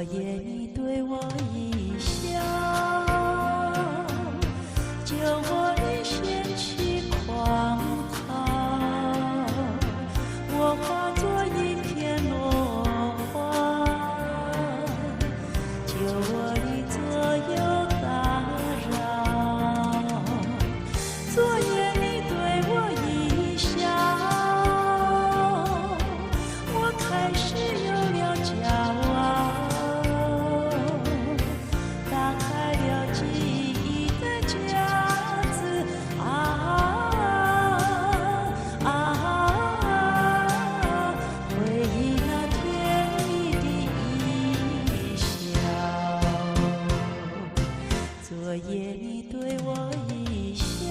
昨夜你对我一笑，救我离掀起狂涛，我化作一片落花，救我离左右打扰。昨夜你对我一笑，我开始有了骄傲，打开了记忆的夹子，回忆那甜蜜的一笑。昨夜你对我一笑，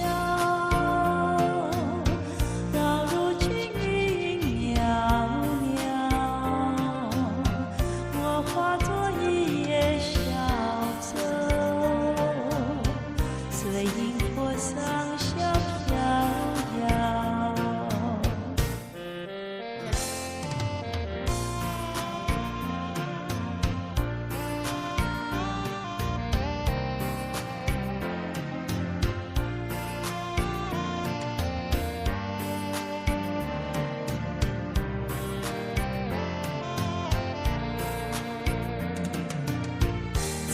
到如今云袅袅，我化作一叶小舟，随萤火上下飘摇。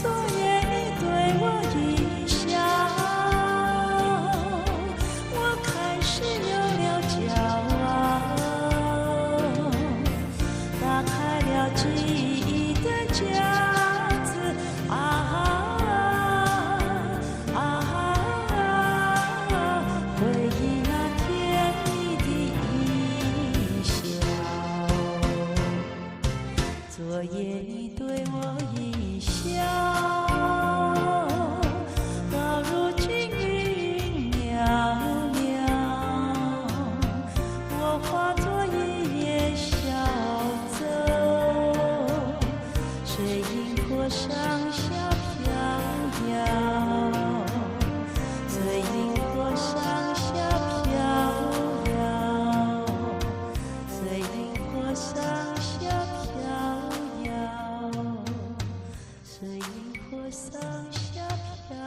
昨夜你对我一笑，我开始有了骄傲，打开了记忆的夹子，回忆那甜蜜的一笑。昨夜你对我一笑，到如今云袅袅，我化作一叶小舟，随萤火上下飘摇，随萤火上下飘摇，随萤火上下飘摇，随萤火上下飘摇。